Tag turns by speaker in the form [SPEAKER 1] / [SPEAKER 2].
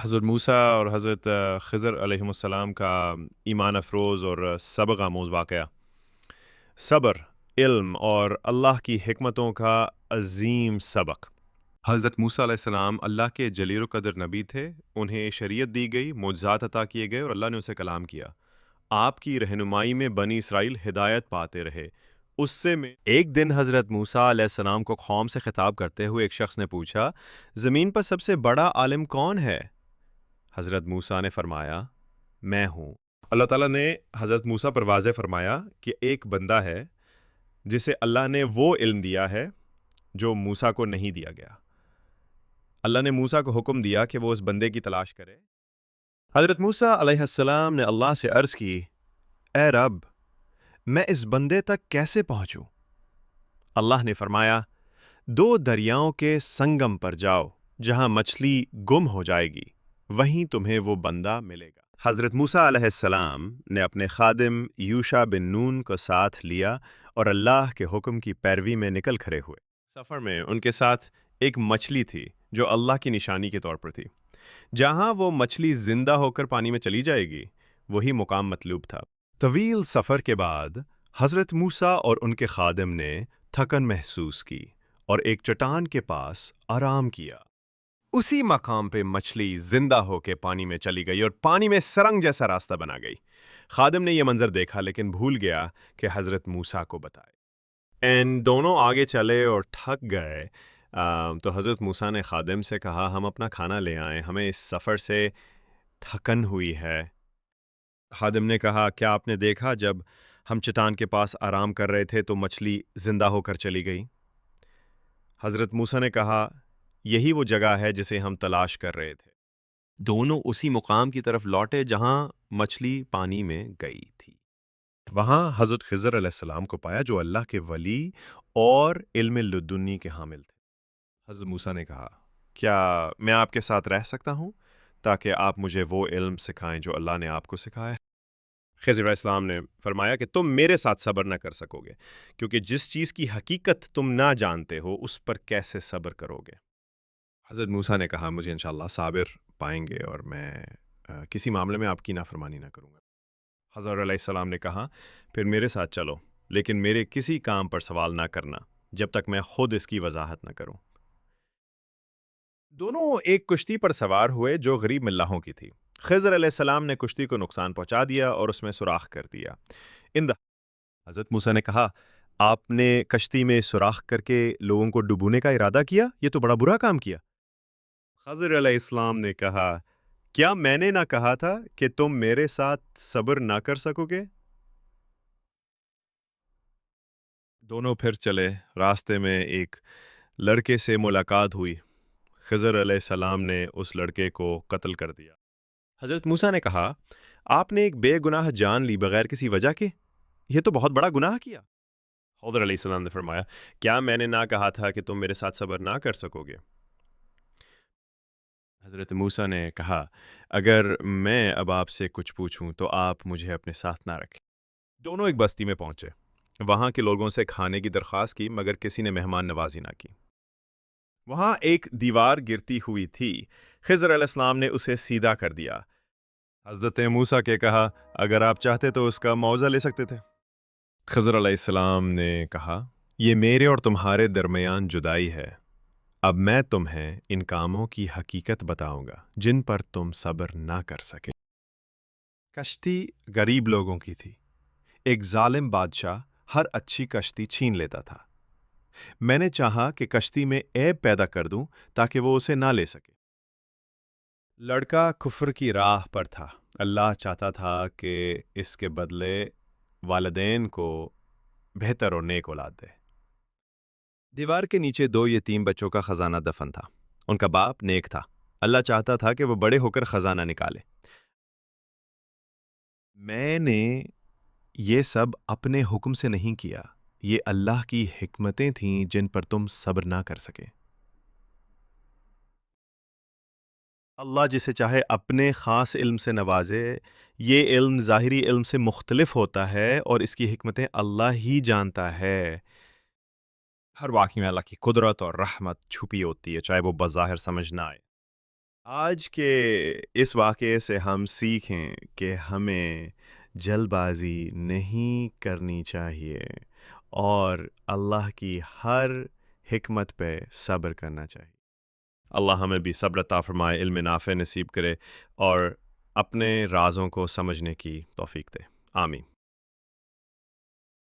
[SPEAKER 1] حضرت موسیٰ اور حضرت خضر علیہم السلام کا ایمان افروز اور سبق آموز واقعہ۔ صبر، علم اور اللہ کی حکمتوں کا عظیم سبق۔ حضرت موسیٰ علیہ السلام اللہ کے جلیل و قدر نبی تھے، انہیں شریعت دی گئی، معجزات عطا کیے گئے اور اللہ نے اسے کلام کیا۔ آپ کی رہنمائی میں بنی اسرائیل ہدایت پاتے رہے۔ اس سے میں ایک دن حضرت موسیٰ علیہ السلام کو قوم سے خطاب کرتے ہوئے ایک شخص نے پوچھا، زمین پر سب سے بڑا عالم کون ہے؟ حضرت موسیٰ نے فرمایا، میں ہوں۔ اللہ تعالیٰ نے حضرت موسیٰ پر واضح فرمایا کہ ایک بندہ ہے جسے اللہ نے وہ علم دیا ہے جو موسیٰ کو نہیں دیا گیا۔ اللہ نے موسیٰ کو حکم دیا کہ وہ اس بندے کی تلاش کرے۔ حضرت موسیٰ علیہ السلام نے اللہ سے عرض کی، اے رب، میں اس بندے تک کیسے پہنچوں؟ اللہ نے فرمایا، 2 دریاؤں کے سنگم پر جاؤ، جہاں مچھلی گم ہو جائے گی، وہیں تمہیں وہ بندہ ملے گا۔ حضرت موسیٰ علیہ السلام نے اپنے خادم یوشع بن نون کو ساتھ لیا اور اللہ کے حکم کی پیروی میں نکل کھڑے ہوئے۔ سفر میں ان کے ساتھ ایک مچھلی تھی جو اللہ کی نشانی کے طور پر تھی۔ جہاں وہ مچھلی زندہ ہو کر پانی میں چلی جائے گی، وہی مقام مطلوب تھا۔ طویل سفر کے بعد حضرت موسیٰ اور ان کے خادم نے تھکن محسوس کی اور ایک چٹان کے پاس آرام کیا۔ اسی مقام پہ مچھلی زندہ ہو کے پانی میں چلی گئی اور پانی میں سرنگ جیسا راستہ بنا گئی۔ خادم نے یہ منظر دیکھا لیکن بھول گیا کہ حضرت موسیٰ کو بتائے۔ دونوں آگے چلے اور تھک گئے۔ تو حضرت موسیٰ نے خادم سے کہا، ہم اپنا کھانا لے آئیں، ہمیں اس سفر سے تھکن ہوئی ہے۔ خادم نے کہا، کیا آپ نے دیکھا جب ہم چٹان کے پاس آرام کر رہے تھے تو مچھلی زندہ ہو کر چلی گئی؟ حضرت موسیٰ نے کہا، یہی وہ جگہ ہے جسے ہم تلاش کر رہے تھے۔ دونوں اسی مقام کی طرف لوٹے جہاں مچھلی پانی میں گئی تھی۔ وہاں حضرت خضر علیہ السلام کو پایا جو اللہ کے ولی اور علم لدنی کے حامل تھے۔ حضرت موسیٰ نے کہا، کیا میں آپ کے ساتھ رہ سکتا ہوں تاکہ آپ مجھے وہ علم سکھائیں جو اللہ نے آپ کو سکھایا ہے؟ خضر علیہ السلام نے فرمایا کہ تم میرے ساتھ صبر نہ کر سکو گے، کیونکہ جس چیز کی حقیقت تم نہ جانتے ہو اس پر کیسے صبر کرو گے؟ حضرت موسیٰ نے کہا، مجھے انشاءاللہ صابر پائیں گے اور میں کسی معاملے میں آپ کی نافرمانی نہ کروں گا۔ حضرت علیہ السلام نے کہا، پھر میرے ساتھ چلو، لیکن میرے کسی کام پر سوال نہ کرنا جب تک میں خود اس کی وضاحت نہ کروں۔ دونوں ایک کشتی پر سوار ہوئے جو غریب ملاحوں کی تھی۔ خضر علیہ السلام نے کشتی کو نقصان پہنچا دیا اور اس میں سوراخ کر دیا۔ حضرت موسیٰ نے کہا، آپ نے کشتی میں سوراخ کر کے لوگوں کو ڈبونے کا ارادہ کیا؟ یہ تو بڑا برا کام کیا۔ خضر علیہ السلام نے کہا، کیا میں نے نہ کہا تھا کہ تم میرے ساتھ صبر نہ کر سکو گے؟ دونوں پھر چلے۔ راستے میں ایک لڑکے سے ملاقات ہوئی۔ خضر علیہ السلام نے اس لڑکے کو قتل کر دیا۔ حضرت موسیٰ نے کہا، آپ نے ایک بے گناہ جان لی بغیر کسی وجہ کے، یہ تو بہت بڑا گناہ کیا۔ خضر علیہ السلام نے فرمایا، کیا میں نے نہ کہا تھا کہ تم میرے ساتھ صبر نہ کر سکو گے؟ حضرت موسیٰ نے کہا، اگر میں اب آپ سے کچھ پوچھوں تو آپ مجھے اپنے ساتھ نہ رکھیں۔ دونوں ایک بستی میں پہنچے۔ وہاں کے لوگوں سے کھانے کی درخواست کی مگر کسی نے مہمان نوازی نہ کی۔ وہاں ایک دیوار گرتی ہوئی تھی، خضر علیہ السلام نے اسے سیدھا کر دیا۔ حضرت موسیٰ کے کہا، اگر آپ چاہتے تو اس کا معاوضہ لے سکتے تھے۔ خضر علیہ السلام نے کہا، یہ میرے اور تمہارے درمیان جدائی ہے، اب میں تمہیں ان کاموں کی حقیقت بتاؤں گا جن پر تم صبر نہ کر سکے۔ کشتی غریب لوگوں کی تھی۔ ایک ظالم بادشاہ ہر اچھی کشتی چھین لیتا تھا۔ میں نے چاہا کہ کشتی میں عیب پیدا کر دوں تاکہ وہ اسے نہ لے سکے۔ لڑکا کفر کی راہ پر تھا۔ اللہ چاہتا تھا کہ اس کے بدلے والدین کو بہتر اور نیک اولاد دے۔ دیوار کے نیچے 2 یتیم بچوں کا خزانہ دفن تھا۔ ان کا باپ نیک تھا۔ اللہ چاہتا تھا کہ وہ بڑے ہو کر خزانہ نکالے۔ میں نے یہ سب اپنے حکم سے نہیں کیا، یہ اللہ کی حکمتیں تھیں جن پر تم صبر نہ کر سکے۔ اللہ جسے چاہے اپنے خاص علم سے نوازے۔ یہ علم ظاہری علم سے مختلف ہوتا ہے اور اس کی حکمتیں اللہ ہی جانتا ہے۔ ہر واقعے میں اللہ کی قدرت اور رحمت چھپی ہوتی ہے، چاہے وہ بظاہر سمجھ نہ آئے۔ آج کے اس واقعے سے ہم سیکھیں کہ ہمیں جلد بازی نہیں کرنی چاہیے اور اللہ کی ہر حکمت پہ صبر کرنا چاہیے۔ اللہ ہمیں بھی صبر عطا فرمائے، علم نافع نصیب کرے اور اپنے رازوں کو سمجھنے کی توفیق دے۔ آمین۔